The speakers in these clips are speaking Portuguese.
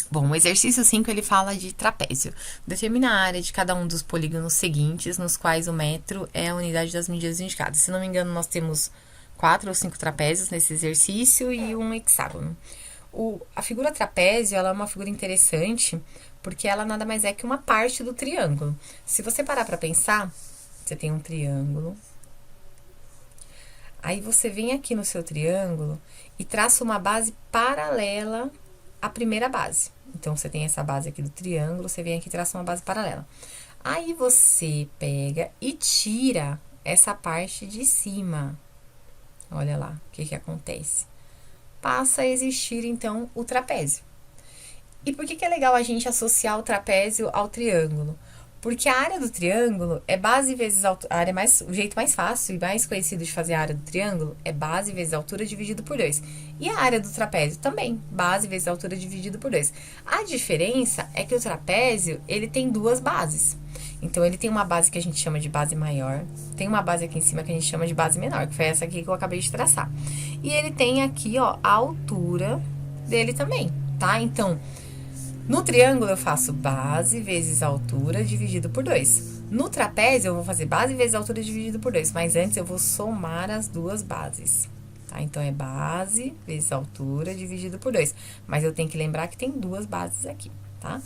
Bom, o exercício 5 ele fala de trapézio. Determina a área de cada um dos polígonos seguintes, nos quais o metro é a unidade das medidas indicadas. Se não me engano, nós temos 4 ou 5 trapézios nesse exercício e um hexágono. A figura trapézio ela é uma figura interessante porque ela nada mais é que uma parte do triângulo. Se você parar para pensar, você tem um triângulo. Aí você vem aqui no seu triângulo e traça uma base paralela à primeira base. Então, você tem essa base aqui do triângulo, você vem aqui e traça uma base paralela. Aí, você pega e tira essa parte de cima. Olha lá, o que acontece? Passa a existir, então, o trapézio. E por que é legal a gente associar o trapézio ao triângulo? Porque a área do triângulo é base vezes altura. A área o jeito mais fácil e mais conhecido de fazer a área do triângulo é base vezes altura dividido por 2. E a área do trapézio também, base vezes altura dividido por 2. A diferença é que o trapézio, ele tem duas bases. Então, ele tem uma base que a gente chama de base maior, tem uma base aqui em cima que a gente chama de base menor, que foi essa aqui que eu acabei de traçar. E ele tem aqui, ó, a altura dele também, tá? Então, no triângulo, eu faço base vezes altura dividido por 2. No trapézio, eu vou fazer base vezes altura dividido por 2, mas antes eu vou somar as duas bases, tá? Então, é base vezes altura dividido por 2. Mas eu tenho que lembrar que tem duas bases aqui, tá?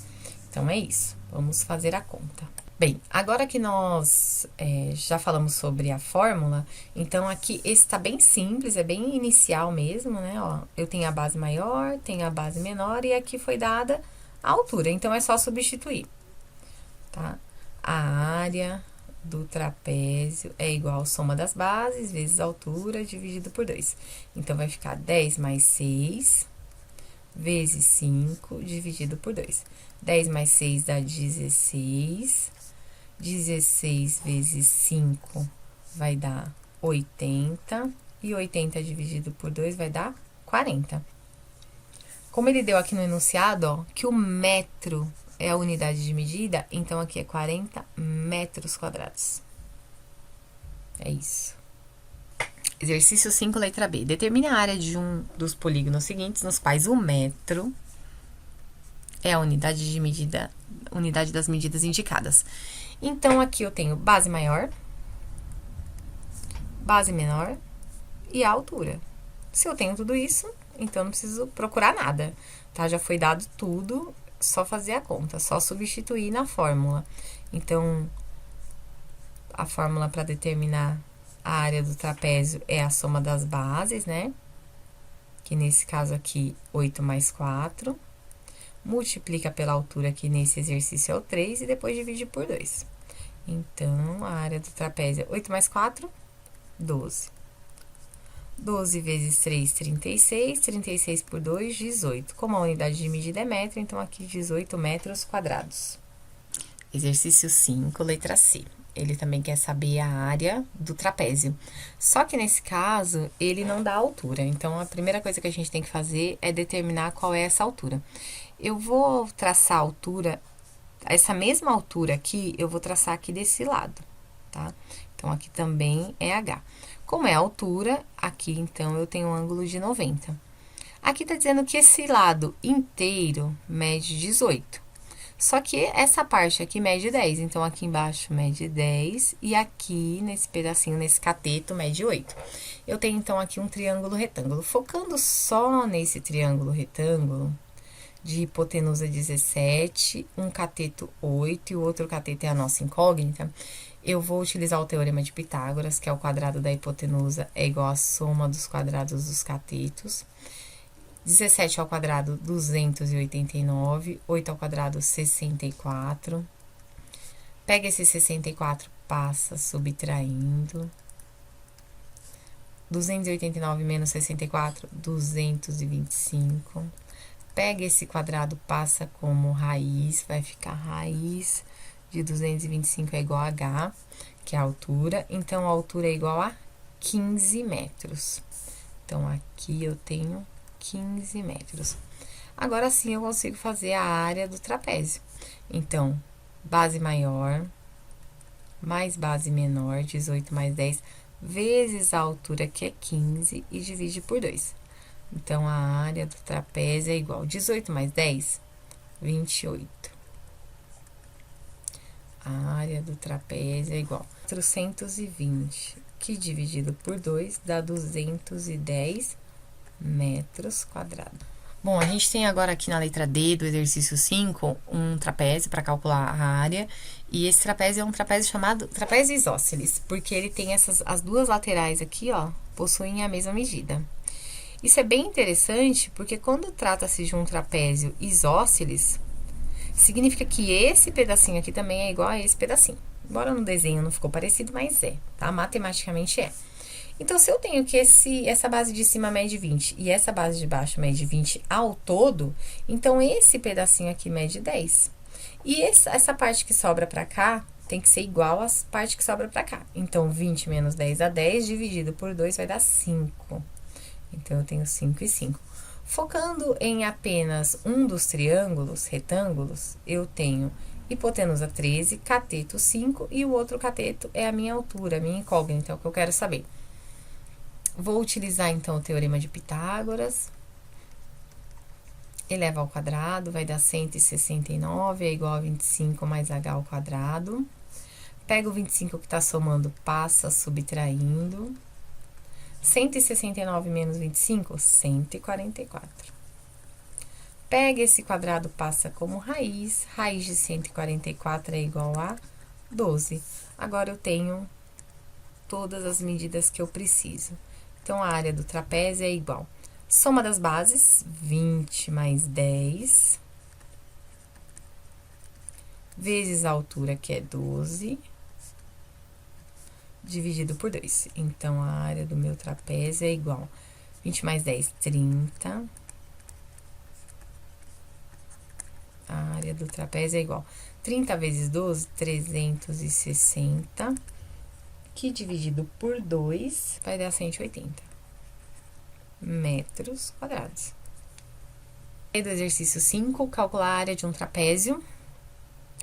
Então, é isso. Vamos fazer a conta. Bem, agora que nós já falamos sobre a fórmula, então aqui esse tá bem simples, é bem inicial mesmo, né? Ó, eu tenho a base maior, tenho a base menor e aqui foi dada a altura, então é só substituir, tá? A área do trapézio é igual à soma das bases vezes a altura dividido por 2. Então, vai ficar 10 mais 6 vezes 5 dividido por 2. 10 mais 6 dá 16. 16 vezes 5 vai dar 80. E 80 dividido por 2 vai dar 40. Como ele deu aqui no enunciado, ó, que o metro é a unidade de medida, então aqui é 40 metros quadrados. É isso. Exercício 5, letra B. Determine a área de um dos polígonos seguintes, nos quais o metro é a unidade de medida, unidade das medidas indicadas. Então, aqui eu tenho base maior, base menor e a altura. Se eu tenho tudo isso, então não preciso procurar nada, tá? Já foi dado tudo, só fazer a conta, só substituir na fórmula. Então, a fórmula para determinar a área do trapézio é a soma das bases, né? Que nesse caso aqui, 8 mais 4. Multiplica pela altura, que nesse exercício é o 3, e depois divide por 2. Então, a área do trapézio é 8 mais 4, 12. 12 vezes 3, 36. 36 por 2, 18. Como a unidade de medida é metro, então aqui 18 metros quadrados. Exercício 5, letra C. Ele também quer saber a área do trapézio. Só que nesse caso, ele não dá altura. Então, a primeira coisa que a gente tem que fazer é determinar qual é essa altura. Eu vou traçar a altura, essa mesma altura aqui, eu vou traçar aqui desse lado, tá? Então, aqui também é H. Como é a altura, aqui, então, eu tenho um ângulo de 90. Aqui tá dizendo que esse lado inteiro mede 18. Só que essa parte aqui mede 10, então, aqui embaixo mede 10, e aqui, nesse pedacinho, nesse cateto, mede 8. Eu tenho, então, aqui um triângulo retângulo. Focando só nesse triângulo retângulo, de hipotenusa 17, um cateto 8 e o outro cateto é a nossa incógnita, eu vou utilizar o teorema de Pitágoras, que é o quadrado da hipotenusa é igual à soma dos quadrados dos catetos. 17 ao quadrado, 289, 8 ao quadrado, 64. Pega esse 64, passa subtraindo. 289 menos 64, 225. Pega esse quadrado, passa como raiz, vai ficar raiz de 225 é igual a H, que é a altura. Então, a altura é igual a 15 metros. Então, aqui eu tenho 15 metros. Agora sim, eu consigo fazer a área do trapézio. Então, base maior mais base menor, 18 mais 10, vezes a altura, que é 15, e divide por 2. Então, a área do trapézio é igual a 18 mais 10, 28. A área do trapézio é igual a 420, que dividido por 2 dá 210 metros quadrados. Bom, a gente tem agora aqui na letra D do exercício 5 um trapézio para calcular a área. E esse trapézio é um trapézio chamado trapézio isósceles, porque ele tem as duas laterais aqui, ó, possuem a mesma medida. Isso é bem interessante, porque quando trata-se de um trapézio isósceles, significa que esse pedacinho aqui também é igual a esse pedacinho. Embora no desenho não ficou parecido, mas é, tá? Matematicamente é. Então, se eu tenho que essa base de cima mede 20 e essa base de baixo mede 20 ao todo, então esse pedacinho aqui mede 10. E essa parte que sobra pra cá tem que ser igual às parte que sobra pra cá. Então, 20 menos 10 dá 10, dividido por 2 vai dar 5. Então, eu tenho 5 e 5. Focando em apenas um dos triângulos, retângulos, eu tenho hipotenusa 13, cateto 5 e o outro cateto é a minha altura, a minha incógnita, é o que eu quero saber. Vou utilizar, então, o teorema de Pitágoras. Eleva ao quadrado, vai dar 169, é igual a 25 mais h ao quadrado. Pega o 25 que tá somando, passa subtraindo. 169 menos 25, 144. Pega esse quadrado, passa como raiz. Raiz de 144 é igual a 12. Agora, eu tenho todas as medidas que eu preciso. Então, a área do trapézio é igual. Soma das bases, 20 mais 10, vezes a altura, que é 12, dividido por 2. Então, a área do meu trapézio é igual. 20 mais 10, 30. A área do trapézio é igual. 30 vezes 12, 360. Que dividido por 2 vai dar 180 metros quadrados. E do exercício 5, calcular a área de um trapézio.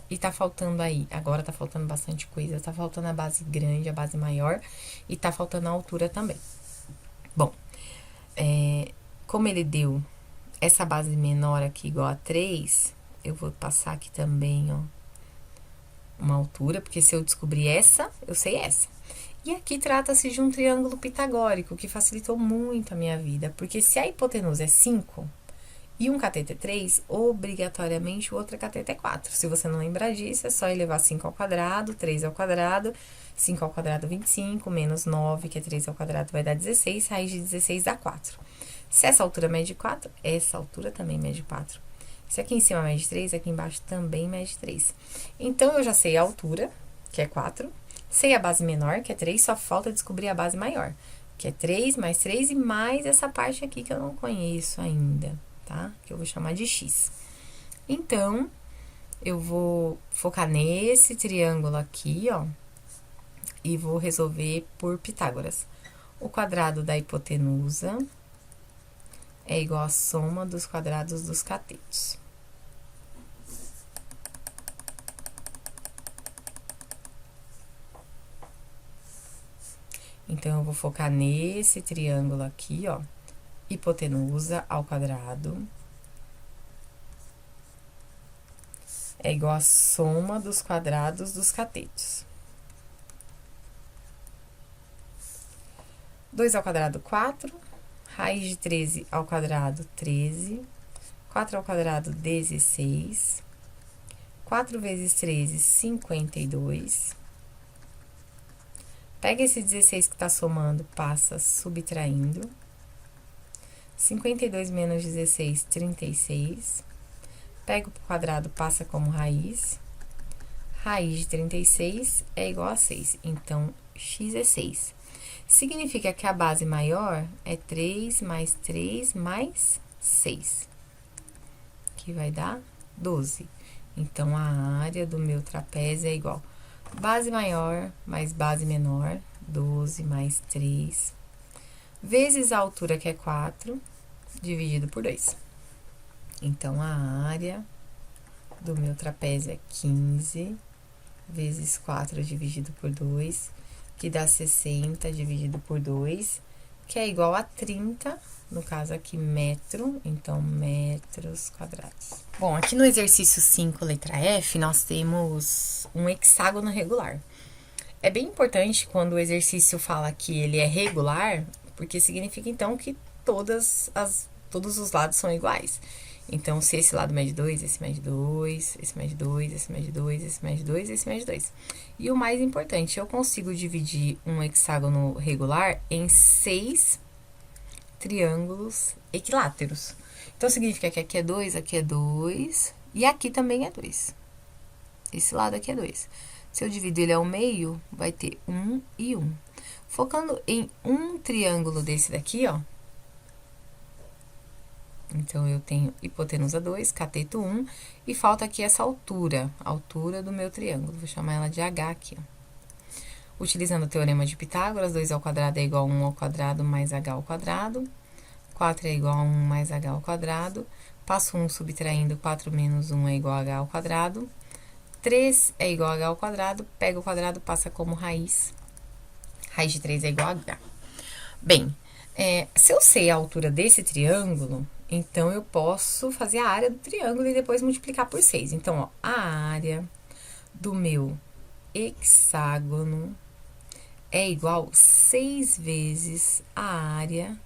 E tá faltando aí, agora tá faltando bastante coisa. Tá faltando a base grande, a base maior. E tá faltando a altura também. Bom, como ele deu essa base menor aqui igual a 3, eu vou passar aqui também, ó, uma altura, porque se eu descobrir essa, eu sei essa. E aqui trata-se de um triângulo pitagórico, que facilitou muito a minha vida, porque se a hipotenusa é 5 e um cateto é 3, obrigatoriamente o outro cateto é 4. Se você não lembrar disso, é só elevar 5 ao quadrado, 3 ao quadrado, 5 ao quadrado, 25, menos 9, que é 3 ao quadrado, vai dar 16, raiz de 16 dá 4. Se essa altura mede 4, essa altura também mede 4. Se aqui em cima mede 3, aqui embaixo também mede 3. Então, eu já sei a altura, que é 4, sei a base menor, que é 3, só falta descobrir a base maior, que é 3 mais 3 e mais essa parte aqui que eu não conheço ainda, tá? Que eu vou chamar de x. Então, eu vou focar nesse triângulo aqui, ó, e vou resolver por Pitágoras. O quadrado da hipotenusa é igual à soma dos quadrados dos catetos. Então, eu vou focar nesse triângulo aqui, ó, hipotenusa ao quadrado é igual à soma dos quadrados dos catetos. 2 ao quadrado, 4. Raiz de 13 ao quadrado, 13. 4 ao quadrado, 16. 4 vezes 13, 52. Pega esse 16 que tá somando, passa subtraindo. 52 menos 16, 36. Pega o quadrado, passa como raiz. Raiz de 36 é igual a 6. Então, x é 6. Significa que a base maior é 3 mais 3 mais 6. Que vai dar 12. Então, a área do meu trapézio é igual base maior mais base menor, 12 mais 3, vezes a altura, que é 4, dividido por 2. Então, a área do meu trapézio é 15 vezes 4 dividido por 2, que dá 60 dividido por 2, que é igual a 30, no caso aqui, metro, então, metros quadrados. Bom, aqui no exercício 5, letra F, nós temos um hexágono regular. É bem importante quando o exercício fala que ele é regular, porque significa, então, que todos os lados são iguais. Então, se esse lado mede 2, esse mede 2, esse mede 2, esse mede 2, esse mede 2, esse mede 2. E o mais importante, eu consigo dividir um hexágono regular em 6 triângulos equiláteros. Então, significa que aqui é 2, e aqui também é 2. Esse lado aqui é 2. Se eu divido ele ao meio, vai ter 1 e 1. Focando em um triângulo desse daqui, ó. Então, eu tenho hipotenusa 2, cateto 1, e falta aqui essa altura, a altura do meu triângulo. Vou chamar ela de H aqui, ó. Utilizando o teorema de Pitágoras, 2 ao quadrado é igual a 1 ao quadrado mais h ao quadrado. 4 é igual a 1 mais h ao quadrado. Passo 1 subtraindo, 4 menos 1 é igual a h ao quadrado. 3 é igual a h ao quadrado, pega o quadrado, passa como raiz. Raiz de 3 é igual a h. Bem, se eu sei a altura desse triângulo, então eu posso fazer a área do triângulo e depois multiplicar por 6. Então, ó, a área do meu hexágono é igual 6 vezes a área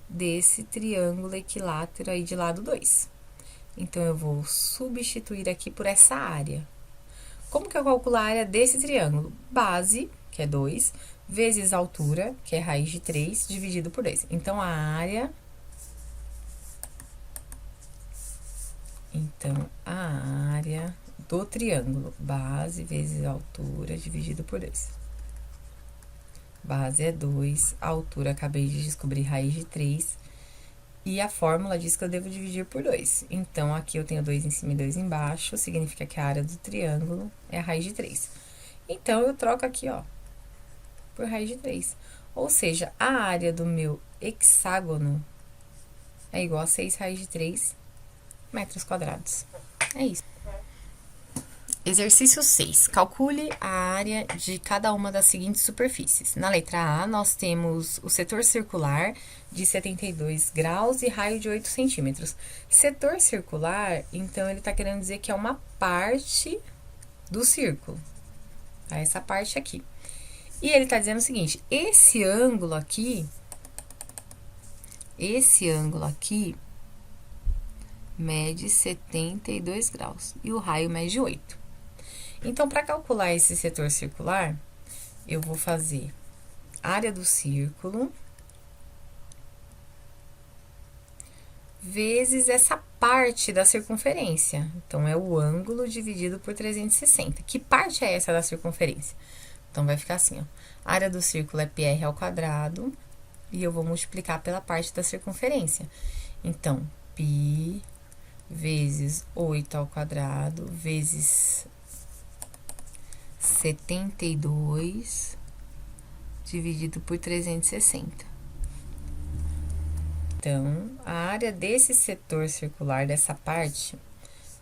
desse triângulo equilátero aí de lado 2. Então, eu vou substituir aqui por essa área. Como que eu calculo a área desse triângulo? Base, que é 2, vezes altura, que é raiz de 3, dividido por 2. Então, a área do triângulo, base vezes altura, dividido por 2. Base é 2, altura acabei de descobrir raiz de 3, e a fórmula diz que eu devo dividir por 2. Então, aqui eu tenho 2 em cima e 2 embaixo, significa que a área do triângulo é a raiz de 3. Então, eu troco aqui, ó, por raiz de 3. Ou seja, a área do meu hexágono é igual a 6 raiz de 3 metros quadrados. É isso. Exercício 6. Calcule a área de cada uma das seguintes superfícies. Na letra A, nós temos o setor circular de 72 graus e raio de 8 centímetros. Setor circular, então, ele tá querendo dizer que é uma parte do círculo. Tá? Essa parte aqui. E ele tá dizendo o seguinte, esse ângulo aqui mede 72 graus e o raio mede 8. Então, para calcular esse setor circular, eu vou fazer área do círculo vezes essa parte da circunferência. Então, é o ângulo dividido por 360. Que parte é essa da circunferência? Então, vai ficar assim, ó. A área do círculo é πr ao quadrado, e eu vou multiplicar pela parte da circunferência. Então, π vezes 8 ao quadrado, vezes 72, dividido por 360. Então, a área desse setor circular, dessa parte,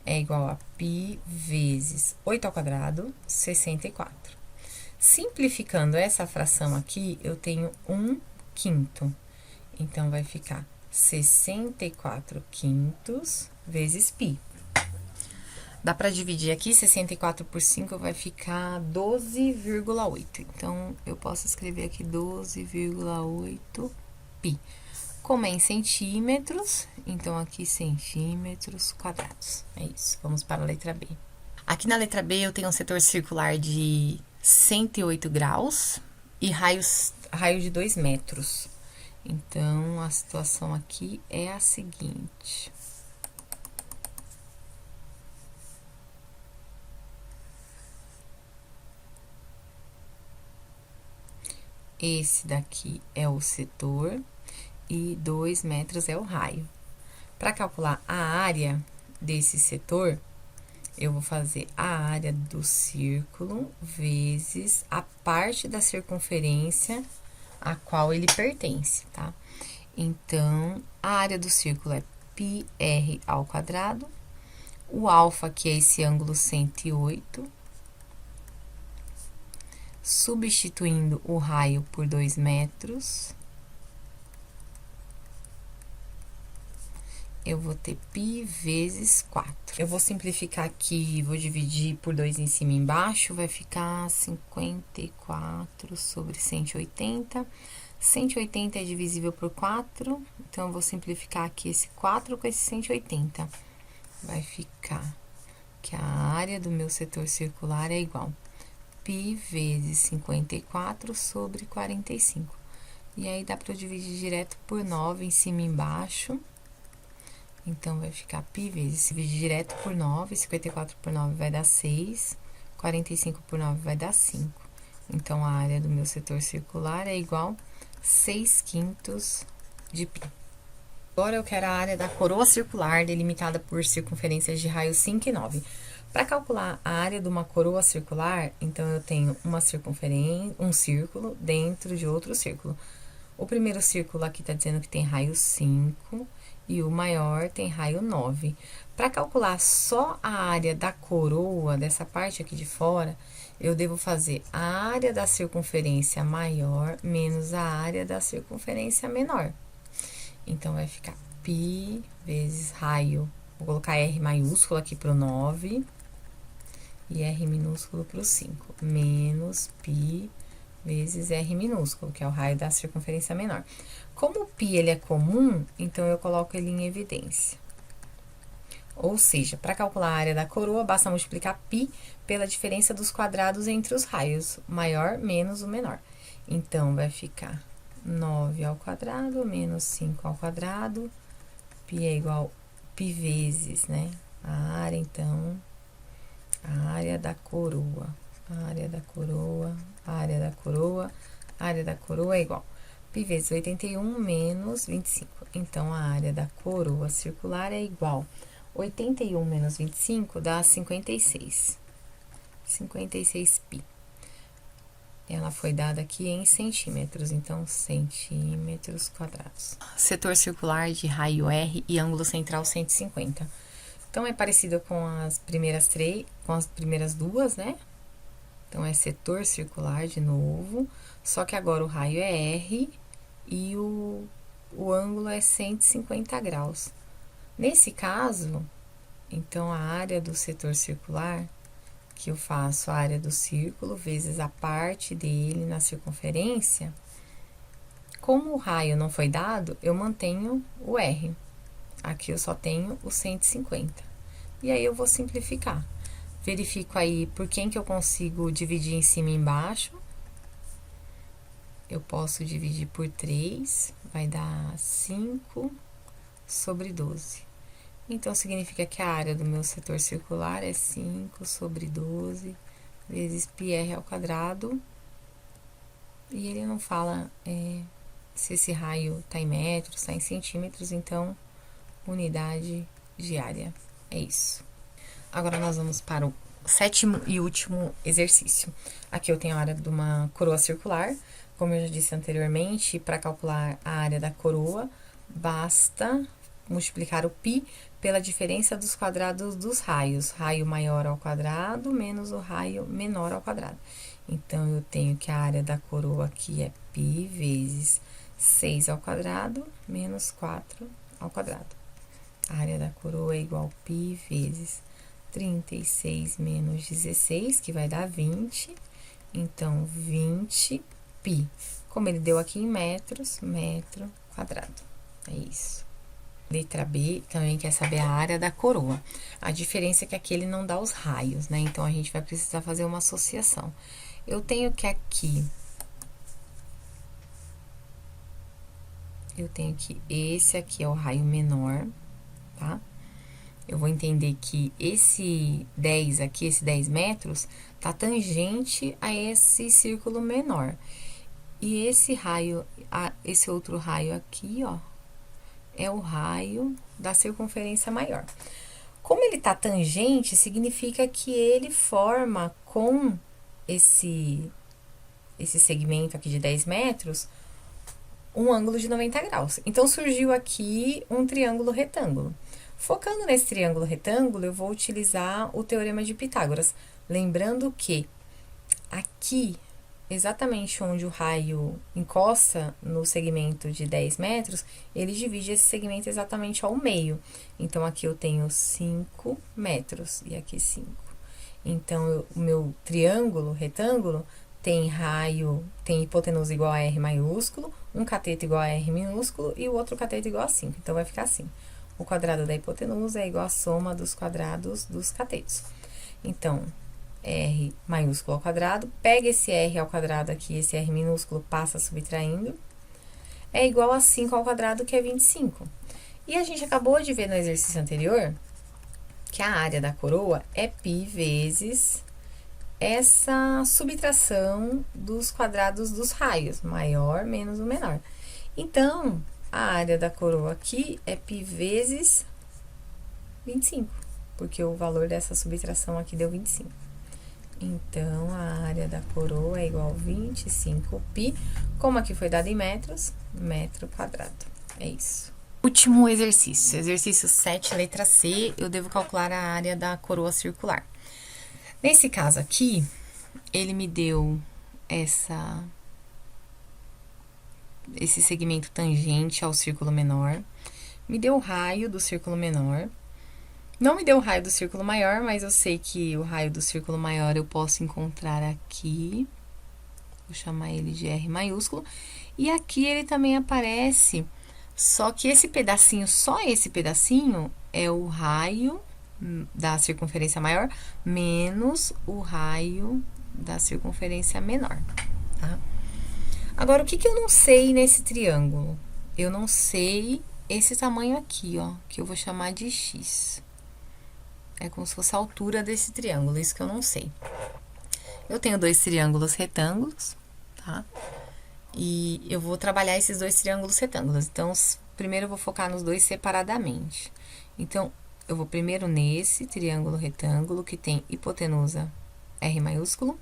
é igual a π vezes 8 ao quadrado, 64. Simplificando essa fração aqui, eu tenho 1/5. Então, vai ficar 64 quintos vezes π. Dá para dividir aqui, 64 por 5 vai ficar 12,8. Então, eu posso escrever aqui 12,8 π. Como é em centímetros, então aqui centímetros quadrados. É isso, vamos para a letra B. Aqui na letra B eu tenho um setor circular de 108 graus e raio de 2 metros. Então, a situação aqui é a seguinte. Esse daqui é o setor e 2 metros é o raio. Para calcular a área desse setor, eu vou fazer a área do círculo vezes a parte da circunferência a qual ele pertence, tá? Então, a área do círculo é πr ao quadrado, o alfa, que é esse ângulo 108, substituindo o raio por 2 metros, eu vou ter π vezes 4. Eu vou simplificar aqui, vou dividir por 2 em cima e embaixo, vai ficar 54 sobre 180. 180 é divisível por 4, então eu vou simplificar aqui esse 4 com esse 180. Vai ficar que a área do meu setor circular é igual π vezes 54 sobre 45. E aí, dá para eu dividir direto por 9 em cima e embaixo. Então, vai ficar π vezes, se dividir direto por 9, 54 por 9 vai dar 6, 45 por 9 vai dar 5. Então, a área do meu setor circular é igual a 6/5 de π. Agora, eu quero a área da coroa circular, delimitada por circunferências de raios 5 e 9. Para calcular a área de uma coroa circular, então, eu tenho uma circunferência, um círculo dentro de outro círculo. O primeiro círculo aqui está dizendo que tem raio 5 e o maior tem raio 9. Para calcular só a área da coroa, dessa parte aqui de fora, eu devo fazer a área da circunferência maior menos a área da circunferência menor. Então, vai ficar π vezes raio, vou colocar R maiúsculo aqui para o 9 e R minúsculo para o 5, menos π vezes R minúsculo, que é o raio da circunferência menor. Como o π ele é comum, então eu coloco ele em evidência. Ou seja, para calcular a área da coroa, basta multiplicar π pela diferença dos quadrados entre os raios, maior menos o menor. Então, vai ficar 9 ao quadrado menos 5 ao quadrado, π é igual a π vezes, né? A área, então, a área da coroa. A área da coroa, a área da coroa, a área da coroa é igual a π vezes 81 menos 25. Então, a área da coroa circular é igual a 81 menos 25 dá 56. 56π. Ela foi dada aqui em centímetros, então, centímetros quadrados. Setor circular de raio R e ângulo central 150. Então, é parecido com as primeiras duas, né? Então, é setor circular de novo, só que agora o raio é R e o ângulo é 150 graus. Nesse caso, então, a área do setor circular, que eu faço a área do círculo vezes a parte dele na circunferência, como o raio não foi dado, eu mantenho o R. Aqui eu só tenho o 150. E aí, eu vou simplificar. Verifico aí por quem que eu consigo dividir em cima e embaixo. Eu posso dividir por 3, vai dar 5 sobre 12. Então, significa que a área do meu setor circular é 5 sobre 12 vezes πr ao quadrado. E ele não fala se esse raio está em metros, está em centímetros, então, unidade de área. É isso. Agora, nós vamos para o 7º e último exercício. Aqui eu tenho a área de uma coroa circular. Como eu já disse anteriormente, para calcular a área da coroa, basta multiplicar o π pela diferença dos quadrados dos raios. Raio maior ao quadrado menos o raio menor ao quadrado. Então, eu tenho que a área da coroa aqui é π vezes 6 ao quadrado menos 4 ao quadrado. A área da coroa é igual a π vezes 36 menos 16, que vai dar 20. Então, 20π. Como ele deu aqui em metros, metro quadrado. É isso. Letra B também quer saber a área da coroa. A diferença é que aqui ele não dá os raios, né? Então, a gente vai precisar fazer uma associação. Eu tenho que aqui... esse aqui é o raio menor, tá? Eu vou entender que esse 10 aqui, esse 10 metros, tá tangente a esse círculo menor. E esse raio, esse outro raio aqui, ó, é o raio da circunferência maior. Como ele tá tangente, significa que ele forma com esse segmento aqui de 10 metros, um ângulo de 90 graus. Então, surgiu aqui um triângulo retângulo. Focando nesse triângulo retângulo, eu vou utilizar o Teorema de Pitágoras. Lembrando que aqui, exatamente onde o raio encosta no segmento de 10 metros, ele divide esse segmento exatamente ao meio. Então, aqui eu tenho 5 metros e aqui 5. Então, o meu triângulo, retângulo, tem raio, tem hipotenusa igual a R maiúsculo, um cateto igual a R minúsculo e o outro cateto igual a 5. Então, vai ficar assim. O quadrado da hipotenusa é igual à soma dos quadrados dos catetos. Então, R maiúsculo ao quadrado, pega esse R ao quadrado aqui, esse R minúsculo passa subtraindo, é igual a 5 ao quadrado, que é 25. E a gente acabou de ver no exercício anterior que a área da coroa é π vezes essa subtração dos quadrados dos raios, maior menos o menor. Então, a área da coroa aqui é π vezes 25, porque o valor dessa subtração aqui deu 25. Então, a área da coroa é igual a 25π, como aqui foi dado em metros, metro quadrado. É isso. Último exercício. Exercício 7, letra C, eu devo calcular a área da coroa circular. Nesse caso aqui, ele me deu esse segmento tangente ao círculo menor, me deu o raio do círculo menor, não me deu o raio do círculo maior, mas eu sei que o raio do círculo maior eu posso encontrar aqui, vou chamar ele de R maiúsculo, e aqui ele também aparece, só que esse pedacinho, só esse pedacinho, é o raio da circunferência maior menos o raio da circunferência menor, tá? Agora, o que eu não sei nesse triângulo? Eu não sei esse tamanho aqui, ó, que eu vou chamar de X. É como se fosse a altura desse triângulo, isso que eu não sei. Eu tenho dois triângulos retângulos, tá? E eu vou trabalhar esses dois triângulos retângulos. Então, primeiro eu vou focar nos dois separadamente. Então, eu vou primeiro nesse triângulo retângulo, que tem hipotenusa R maiúsculo,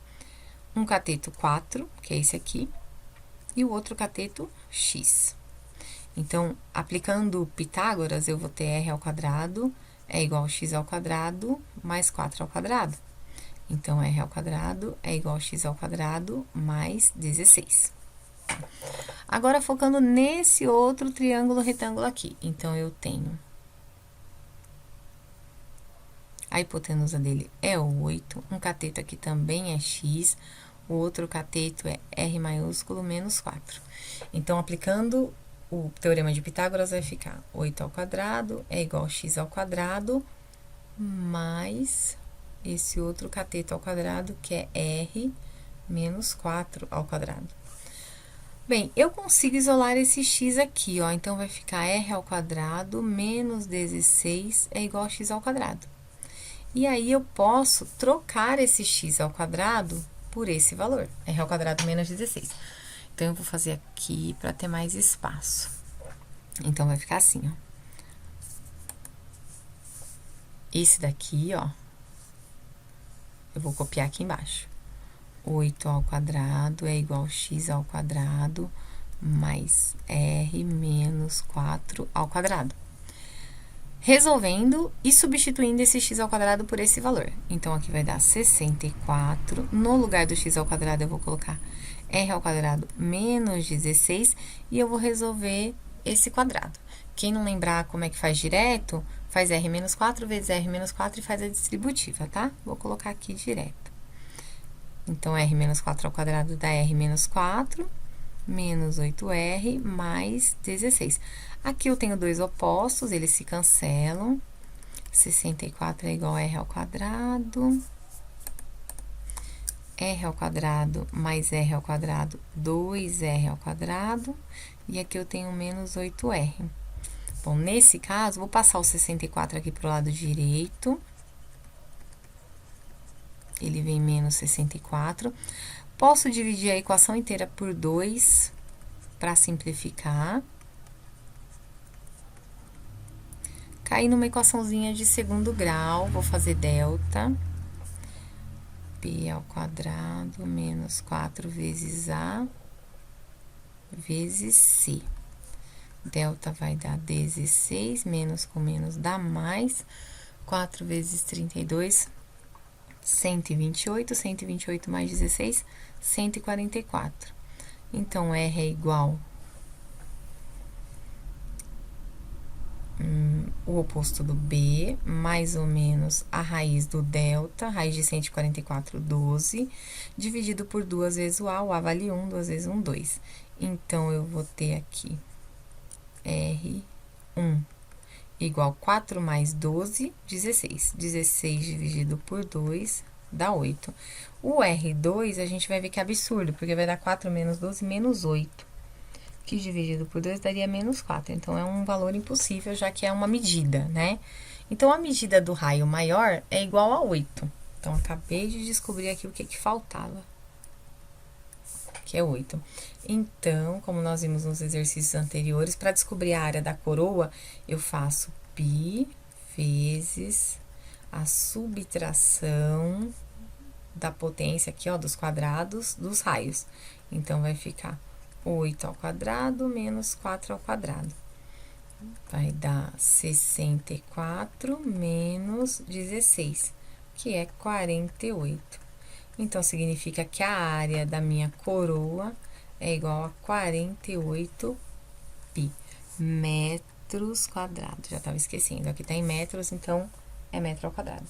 um cateto 4, que é esse aqui, e o outro cateto X. Então, aplicando Pitágoras, eu vou ter R ao quadrado é igual a X ao quadrado mais 4 ao quadrado. Então, R ao quadrado é igual a X ao quadrado mais 16. Agora, focando nesse outro triângulo retângulo aqui. Então, eu tenho a hipotenusa dele é 8, um cateto aqui também é X, o outro cateto é R maiúsculo menos 4. Então, aplicando o teorema de Pitágoras, vai ficar 8 ao quadrado é igual a X ao quadrado mais esse outro cateto ao quadrado, que é R menos 4 ao quadrado. Bem, eu consigo isolar esse X aqui, ó. Então, vai ficar R ao quadrado menos 16 é igual a X ao quadrado. E aí, eu posso trocar esse X ao quadrado por esse valor, R ao quadrado menos 16. Então, eu vou fazer aqui para ter mais espaço. Então, vai ficar assim, ó. Esse daqui, ó, eu vou copiar aqui embaixo. 8 ao quadrado é igual a X ao quadrado mais R menos 4 ao quadrado. Resolvendo e substituindo esse x ao quadrado por esse valor. Então, aqui vai dar 64. No lugar do x ao quadrado, eu vou colocar r ao quadrado menos 16 e eu vou resolver esse quadrado. Quem não lembrar como é que faz direto, faz r menos 4 vezes r menos 4 e faz a distributiva, tá? Vou colocar aqui direto. Então, r menos 4 ao quadrado dá r menos 4, menos 8r, mais 16. Aqui eu tenho dois opostos, eles se cancelam. 64 é igual a r ao quadrado. R ao quadrado mais r ao quadrado, 2r ao quadrado. E aqui eu tenho menos 8r. Bom, nesse caso, vou passar o 64 aqui pro lado direito. Ele vem menos 64. Posso dividir a equação inteira por 2 para simplificar. Caí numa equaçãozinha de segundo grau, vou fazer delta. P ao quadrado menos 4 vezes A vezes C. Delta vai dar 16, menos com menos dá mais. 4 vezes 32, 128 mais 16, 144. Então, R é igual o oposto do B, mais ou menos a raiz do delta, raiz de 144, 12, dividido por 2 vezes o A vale 1, 2 vezes 1, 2. Então, eu vou ter aqui R1 igual 4 mais 12, 16. 16 dividido por 2 dá 8. O R2, a gente vai ver que é absurdo, porque vai dar 4 menos 12, menos 8. Que dividido por 2 daria menos 4. Então, é um valor impossível, já que é uma medida, né? Então, a medida do raio maior é igual a 8. Então, acabei de descobrir aqui o que faltava, que é 8. Então, como nós vimos nos exercícios anteriores, para descobrir a área da coroa, eu faço π vezes a subtração da potência aqui, ó, dos quadrados dos raios. Então, vai ficar 8 ao quadrado menos 4 ao quadrado. Vai dar 64 menos 16, que é 48. Então, significa que a área da minha coroa é igual a 48 π metros quadrados. Já estava esquecendo, aqui tá em metros, então é metro ao quadrado.